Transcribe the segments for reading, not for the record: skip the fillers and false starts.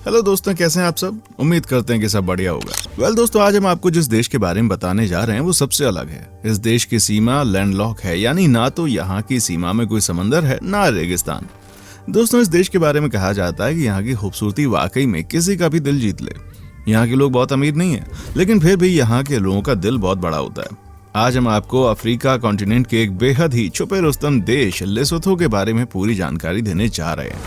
Hello दोस्तों, कैसे हैं आप सब। उम्मीद करते हैं कि सब बढ़िया होगा। दोस्तों, आज हम आपको जिस देश के बारे में बताने जा रहे हैं वो सबसे अलग है। इस देश की सीमा लैंडलॉक है, यानी ना तो यहाँ की सीमा में कोई समंदर है ना रेगिस्तान। दोस्तों, इस देश के बारे में कहा जाता है कि यहाँ की खूबसूरती वाकई में किसी का भी दिल जीत ले। यहाँ के लोग बहुत अमीर नहीं है, लेकिन फिर भी यहाँ के लोगों का दिल बहुत बड़ा होता है। आज हम आपको अफ्रीका कॉन्टिनेंट के एक बेहद ही छुपे रुस्तम देश लेसोथो के बारे में पूरी जानकारी देने जा रहे हैं।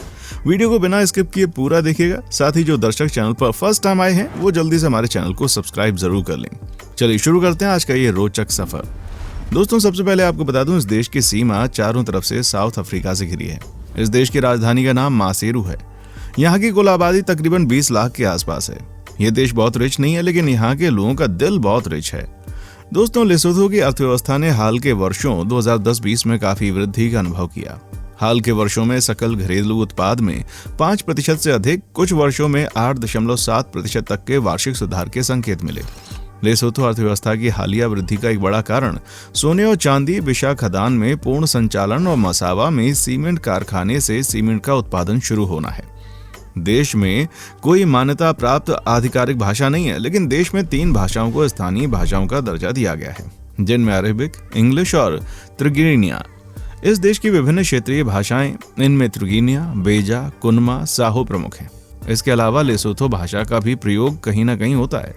वीडियो को बिना स्किप किए पूरा देखिएगा। साथ ही जो दर्शक चैनल पर फर्स्ट टाइम आए हैं वो जल्दी से हमारे चैनल को सब्सक्राइब जरूर कर लें। चलिए शुरू करते हैं आज का ये रोचक सफर। दोस्तों, सबसे पहले आपको बता दूं, इस देश की सीमा चारों तरफ से साउथ अफ्रीका से घिरी है। इस देश की राजधानी का नाम मासेरू है। यहाँ की कुल आबादी तकरीबन 20 लाख के आसपास है। ये देश बहुत रिच नहीं है, लेकिन यहाँ के लोगों का दिल बहुत रिच है। दोस्तों, लेसोथो की अर्थव्यवस्था ने हाल के वर्षों 2010-20 में काफी वृद्धि का अनुभव किया। हाल के वर्षों में सकल घरेलू उत्पाद में 5% से अधिक, कुछ वर्षों में 8.7% तक के वार्षिक सुधार के संकेत मिले। लेसोथो अर्थव्यवस्था की हालिया वृद्धि का एक बड़ा कारण सोने और चांदी, विशा खदान में पूर्ण संचालन और मसावा में सीमेंट कारखाने से सीमेंट का उत्पादन शुरू होना है। देश में कोई मान्यता प्राप्त आधिकारिक भाषा नहीं है, लेकिन देश में 3 भाषाओं को स्थानीय भाषाओं का दर्जा दिया गया है, जिनमें अरेबिक, इंग्लिश और त्रिगिनिया। इस देश की विभिन्न क्षेत्रीय भाषाएं, इनमें त्रिगिनिया, बेजा, कुनमा, साहो प्रमुख हैं। इसके अलावा लेसोथो भाषा का भी प्रयोग कहीं ना कहीं होता है।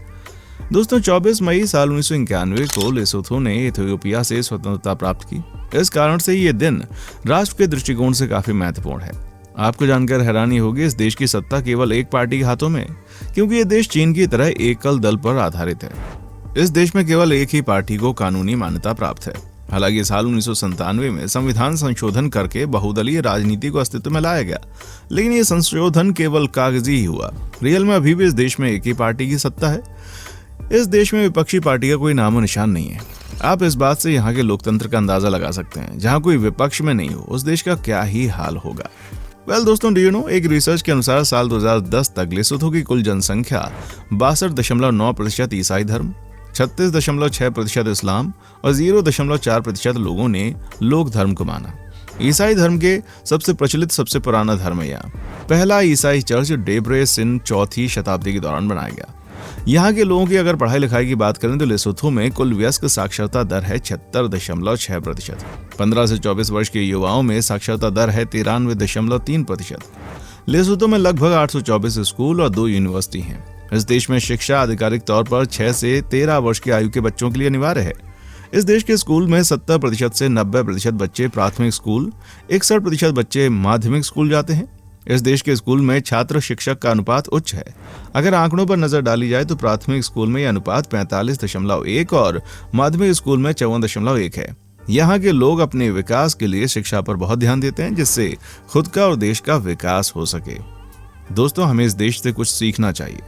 दोस्तों, 24 मई साल 1991 को लेसोथो ने इथियोपिया से स्वतंत्रता प्राप्त की। इस कारण से ये दिन राष्ट्र के दृष्टिकोण से काफी महत्वपूर्ण है। आपको जानकर हैरानी होगी, इस देश की सत्ता केवल एक पार्टी के हाथों में, क्योंकि ये देश चीन की तरह एकल दल पर आधारित है। इस देश में केवल एक ही पार्टी को कानूनी मान्यता प्राप्त है। हालांकि साल 1997 में संविधान संशोधन करके बहुदलीय राजनीति को अस्तित्व में लाया गया, लेकिन ये संशोधन केवल कागजी ही हुआ। रियल में अभी भी इस देश में एक ही पार्टी की सत्ता है। इस देश में विपक्षी पार्टी का कोई नामो निशान नहीं है। आप इस बात से यहाँ के लोकतंत्र का अंदाजा लगा सकते हैं। जहाँ कोई विपक्ष में नहीं हो, उस देश का क्या ही हाल होगा। दोस्तों, डू यू नो, एक रिसर्च के अनुसार साल 2010 तक लेसोथो की कुल जनसंख्या 62.9% ईसाई धर्म, 36.6% इस्लाम और 0.4% लोगों ने लोक धर्म को माना। ईसाई धर्म के सबसे प्रचलित, सबसे पुराना धर्म है यहाँ। पहला ईसाई चर्च डेब्रे सिन 4वीं शताब्दी के दौरान बनाया गया। यहाँ के लोगों की अगर पढ़ाई लिखाई की बात करें तो लेसोथो में कुल वयस्क साक्षरता दर है 76.6%। 15 से 24 वर्ष के युवाओं में साक्षरता दर है 93.3%। लेसोथो में लगभग 824 स्कूल और 2 यूनिवर्सिटी हैं। इस देश में शिक्षा आधिकारिक तौर पर 6 से 13 वर्ष की आयु के बच्चों के लिए अनिवार्य है। इस देश के स्कूल में 70% से 90% बच्चे प्राथमिक स्कूल, 61% बच्चे माध्यमिक स्कूल जाते हैं। इस देश के स्कूल में छात्र शिक्षक का अनुपात उच्च है। अगर आंकड़ों पर नजर डाली जाए तो प्राथमिक स्कूल में यह अनुपात 45.1 और माध्यमिक स्कूल में 54.1 है। यहाँ के लोग अपने विकास के लिए शिक्षा पर बहुत ध्यान देते हैं, जिससे खुद का और देश का विकास हो सके। दोस्तों, हमें इस देश से कुछ सीखना चाहिए।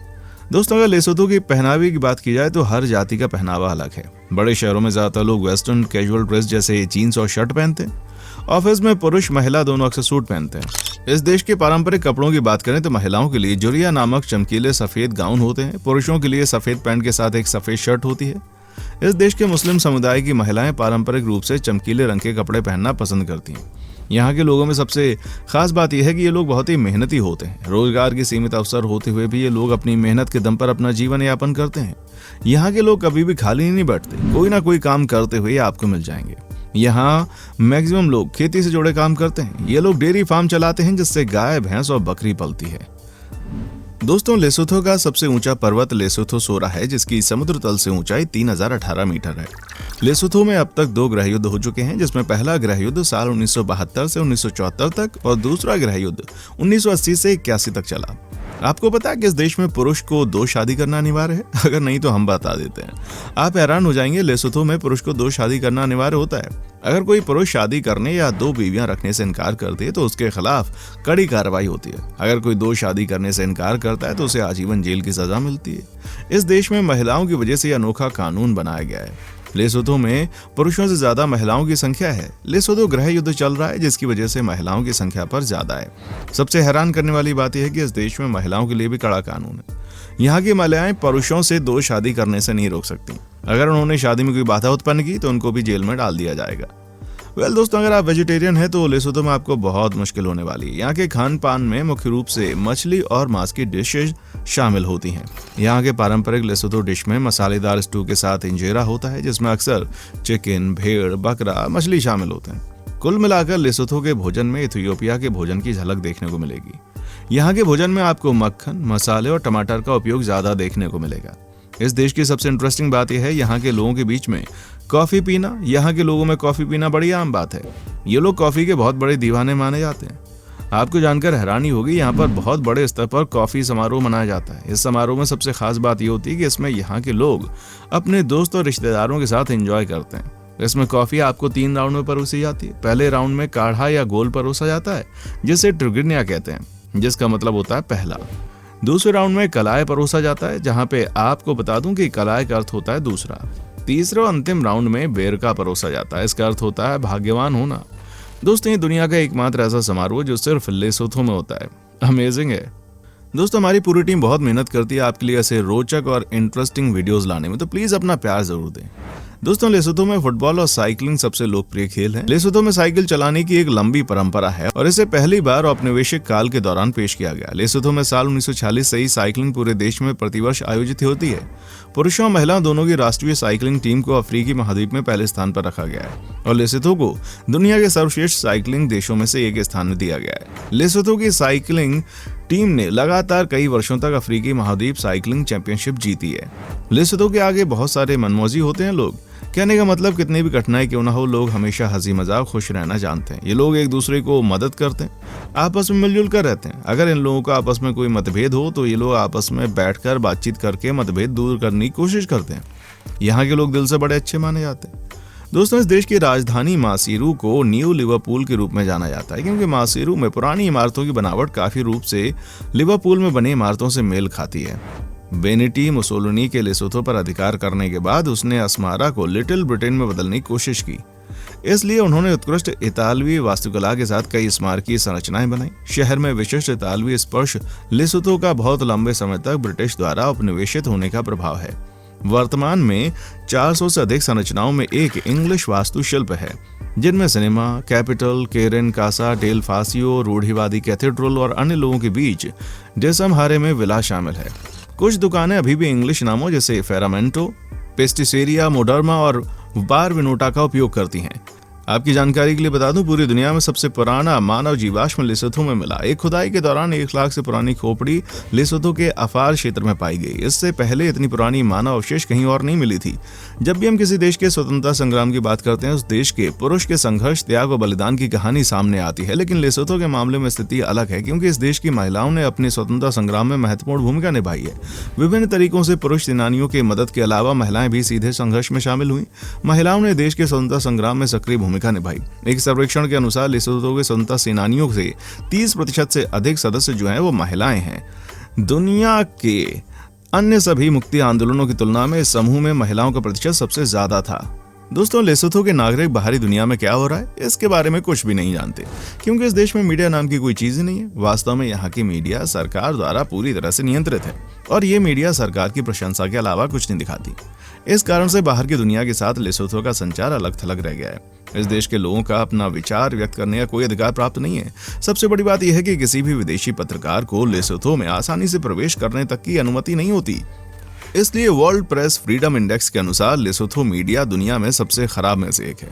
दोस्तों, अगर लेसोथो की पहनावे की बात की जाए तो हर जाति का पहनावा अलग है। बड़े शहरों में ज्यादातर लोग वेस्टर्न कैजुअल ड्रेस जैसे जीन्स और शर्ट पहनते हैं। ऑफिस में पुरुष महिला दोनों अक्सर सूट पहनते हैं। इस देश के पारंपरिक कपड़ों की बात करें तो महिलाओं के लिए जुरिया नामक चमकीले सफेद गाउन होते हैं। पुरुषों के लिए सफेद पैंट के साथ एक सफेद शर्ट होती है। इस देश के मुस्लिम समुदाय की महिलाएं पारंपरिक रूप से चमकीले रंग के कपड़े पहनना पसंद करती हैं। यहाँ के लोगों में सबसे खास बात यह है कि ये लोग बहुत ही मेहनती होते हैं। रोजगार के सीमित अवसर होते हुए भी ये लोग अपनी मेहनत के दम पर अपना जीवन यापन करते हैं। यहाँ के लोग कभी भी खाली नहीं बैठते, कोई ना कोई काम करते हुए आपको मिल जाएंगे। यहाँ मैक्सिमम लोग खेती से जुड़े काम करते हैं। ये लोग डेयरी फार्म चलाते हैं, जिससे गाय, भैंस और बकरी पलती है। दोस्तों, लेसोथो का सबसे ऊंचा पर्वत लेसोथो सोरा है, जिसकी समुद्र तल से ऊंचाई 3018 मीटर है। लेसोथो में अब तक 2 गृह युद्ध हो चुके हैं, जिसमें पहला गृह युद्ध साल 1972 से 1974 तक और दूसरा गृह युद्ध 1980 से 81 तक चला। आपको पता है कि इस देश में पुरुष को 2 शादी करना अनिवार्य है? अगर नहीं तो हम बता देते हैं। आप हैरान हो जाएंगे, लेसोथो में पुरुष को 2 शादी करना अनिवार्य होता है। अगर कोई पुरुष शादी करने या 2 बीवियां रखने से इनकार करते है तो उसके खिलाफ कड़ी कार्रवाई होती है। अगर कोई 2 शादी करने से इनकार करता है तो उसे आजीवन जेल की सजा मिलती है। इस देश में महिलाओं की वजह से अनोखा कानून बनाया गया है। लेसोथो में पुरुषों से ज्यादा महिलाओं की संख्या है। लेसोथो गृह युद्ध चल रहा है, जिसकी वजह से महिलाओं की संख्या पर ज्यादा है। सबसे हैरान करने वाली बात यह है कि इस देश में महिलाओं के लिए भी कड़ा कानून है। यहाँ की महिलाएं पुरुषों से 2 शादी करने से नहीं रोक सकती। अगर उन्होंने शादी में कोई बाधा उत्पन्न की तो उनको भी जेल में डाल दिया जाएगा। वेल दोस्तों, अगर आप वेजिटेरियन हैं तो लेसोथो में आपको बहुत मुश्किल होने वाली है। यहाँ के खान पान में मुख्य रूप से मछली और मांस की डिशेज शामिल होती हैं। यहाँ के पारंपरिक लेसोथो डिश में मसालेदार स्टू के साथ इंजेरा होता है, जिसमें अक्सर चिकन, भेड़, बकरा, मछली शामिल होते हैं। कुल मिलाकर लेसोथो के भोजन में इथियोपिया के भोजन की झलक देखने को मिलेगी। यहाँ के भोजन में आपको मक्खन, मसाले और टमाटर का उपयोग ज्यादा देखने को मिलेगा। इस देश की सबसे इंटरेस्टिंग बात यह है यहाँ के लोगों के बीच में कॉफी पीना। यहाँ के लोगों में कॉफी पीना बड़ी आम बात है। ये लोग कॉफी के बहुत बड़े दीवाने माने जाते हैं। आपको जानकर हैरानी होगी, यहाँ पर बहुत बड़े स्तर पर कॉफी समारोह मनाया जाता है। इस समारोह में सबसे खास बात यह होती है कि इसमें यहाँ के लोग अपने दोस्त और रिश्तेदारों के साथ एंजॉय करते हैं। इसमें कॉफी आपको 3 राउंड में परोसी जाती है। पहले राउंड में काढ़ा या गोल परोसा जाता है, जिसे ट्रिगिनिया कहते हैं, जिसका मतलब होता है पहला। दूसरे राउंड में कलाय परोसा जाता है, जहां पे आपको बता दूं कि कलाय का अर्थ होता है दूसरा। तीसरे और अंतिम राउंड में बेरका परोसा जाता है, इसका अर्थ होता है भाग्यवान होना। दोस्तों, ये दुनिया का एकमात्र ऐसा समारोह जो सिर्फ लेसोथो में होता है। अमेजिंग है। दोस्तों, हमारी पूरी टीम बहुत मेहनत करती है आपके लिए ऐसे रोचक और इंटरेस्टिंग वीडियोस लाने में, तो प्लीज अपना प्यार जरूर दें। दोस्तों, लेसोथो में फुटबॉल और साइकिलिंग सबसे लोकप्रिय खेल है। लेसोथो में साइकिल चलाने की एक लंबी परंपरा है और इसे पहली बार औपनिवेशिक काल के दौरान पेश किया गया। लेसोथो में साल 1946 से ही साइकिलिंग पूरे देश में प्रतिवर्ष आयोजित होती है। पुरुषों और महिलाओं दोनों की राष्ट्रीय साइकिलिंग टीम को अफ्रीकी महाद्वीप में पहले स्थान पर रखा गया है और लेसोथो को दुनिया के सर्वश्रेष्ठ साइकिलिंग देशों में से एक स्थान में दिया गया है। लेसोथो की साइकिलिंग टीम ने लगातार कई वर्षों तक अफ्रीकी महाद्वीप साइकिलिंग चैंपियनशिप जीती है। लेसोथो के आगे बहुत सारे मनमौजी होते हैं लोग। कहने का मतलब, कितनी भी कठिनाई क्यों ना हो, लोग हमेशा हंसी मजाक खुश रहना जानते हैं। ये लोग एक दूसरे को मदद करते हैं, आपस में मिलजुल कर रहते हैं। अगर इन लोगों का आपस में कोई मतभेद हो तो ये लोग आपस में बैठकर बातचीत करके मतभेद दूर करने की कोशिश करते हैं। यहाँ के लोग दिल से बड़े अच्छे माने जाते हैं। दोस्तों, इस देश की राजधानी मासीरू को न्यू लिवरपूल के रूप में जाना जाता है, क्योंकि मासीरू में पुरानी इमारतों की बनावट काफी रूप से लिवरपूल में बनी इमारतों से मेल खाती है। बेनिटी मुसोलिनी के लेसोथो पर अधिकार करने के बाद उसने अस्मारा को लिटिल ब्रिटेन में बदलने की कोशिश की। इसलिए उन्होंने उत्कृष्ट इतालवी वास्तुकला के साथ कई स्मारकीय संरचनाएं बनाई। शहर में विशिष्ट इतालवी स्पर्श लेसोथो का बहुत लंबे समय तक ब्रिटिश द्वारा उपनिवेशित होने का प्रभाव है। वर्तमान में 400 से अधिक संरचनाओं में एक इंग्लिश वास्तुशिल्प है, जिनमें सिनेमा, कैपिटल, केरन कासा डेल फासियो, रूढ़िवादी कैथेड्रल और अन्य लोगों के बीच डेसमहारे में विला शामिल है। कुछ दुकानें अभी भी इंग्लिश नामों जैसे फेरामेंटो, पेस्टिसेरिया मोडर्मा और बार विनोटा का उपयोग करती हैं। आपकी जानकारी के लिए बता दूं, पूरी दुनिया में सबसे पुराना मानव जीवाश्म लेसोथो में मिला। एक खुदाई के दौरान 1 लाख से पुरानी खोपड़ी लेसोथो के अफार क्षेत्र में पाई गई। इससे पहले इतनी पुरानी मानव अवशेष कहीं और नहीं मिली थी। जब भी हम किसी देश के स्वतंत्रता संग्राम की बात करते हैं, उस देश के पुरुष के संघर्ष, त्याग और बलिदान की कहानी सामने आती है। लेकिन लेसोथो के मामले में स्थिति अलग है, क्योंकि इस देश की महिलाओं ने अपनी स्वतंत्रता संग्राम में महत्वपूर्ण भूमिका निभाई है। विभिन्न तरीकों से पुरुष सेनानियों की मदद के अलावा महिलाएं भी सीधे संघर्ष में शामिल हुई। महिलाओं ने देश के स्वतंत्रता संग्राम में सक्रिय भूमिका निभाई। एक सर्वेक्षण के अनुसार लेसोथो के स्वतंत्रता सेनानियों से 30% से अधिक सदस्य जो हैं वो महिलाएं हैं। दुनिया के अन्य सभी मुक्ति आंदोलनों की तुलना में इस समूह में महिलाओं का प्रतिशत सबसे ज्यादा था। दोस्तों, लेसोथो के नागरिक बाहरी दुनिया में क्या हो रहा है इसके बारे में कुछ भी नहीं जानते, क्योंकि इस देश में मीडिया नाम की कोई चीज ही नहीं है। वास्तव में यहाँ की मीडिया सरकार द्वारा पूरी तरह से नियंत्रित है और ये मीडिया सरकार की प्रशंसा के अलावा कुछ नहीं दिखाती। इस कारण से बाहर की दुनिया के साथ लेसोथो का संचार अलग थलग रह गया है। इस देश के लोगों का अपना विचार व्यक्त करने का कोई अधिकार प्राप्त नहीं है। सबसे बड़ी बात यह है कि किसी भी विदेशी पत्रकार को लेसोथो में आसानी से प्रवेश करने तक की अनुमति नहीं होती। इसलिए वर्ल्ड प्रेस फ्रीडम इंडेक्स के अनुसार लेसोथो मीडिया दुनिया में सबसे खराब में से एक है।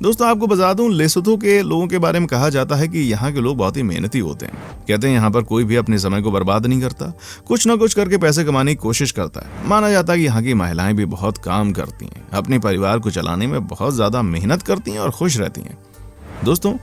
दोस्तों, आपको बता दूं, लेसोथो के लोगों के बारे में कहा जाता है कि यहाँ के लोग बहुत ही मेहनती होते हैं। कहते हैं यहाँ पर कोई भी अपने समय को बर्बाद नहीं करता, कुछ ना कुछ करके पैसे कमाने की कोशिश करता है। माना जाता है कि यहाँ की महिलाएं भी बहुत काम करती हैं, अपने परिवार को चलाने में बहुत ज्यादा मेहनत करती हैं और खुश रहती हैं। दोस्तों,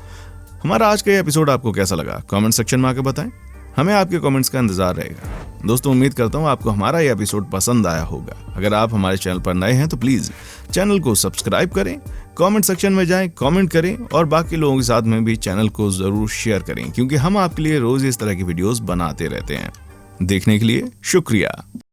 हमारा आज का एपिसोड आपको कैसा लगा कमेंट सेक्शन में आकर बताएं। हमें आपके कमेंट्स का इंतजार रहेगा। दोस्तों, उम्मीद करता हूँ आपको हमारा ये एपिसोड पसंद आया होगा। अगर आप हमारे चैनल पर नए हैं तो प्लीज चैनल को सब्सक्राइब करें, कमेंट सेक्शन में जाएं, कमेंट करें और बाकी लोगों के साथ में भी चैनल को जरूर शेयर करें, क्योंकि हम आपके लिए रोज इस तरह की वीडियोस बनाते रहते हैं। देखने के लिए शुक्रिया।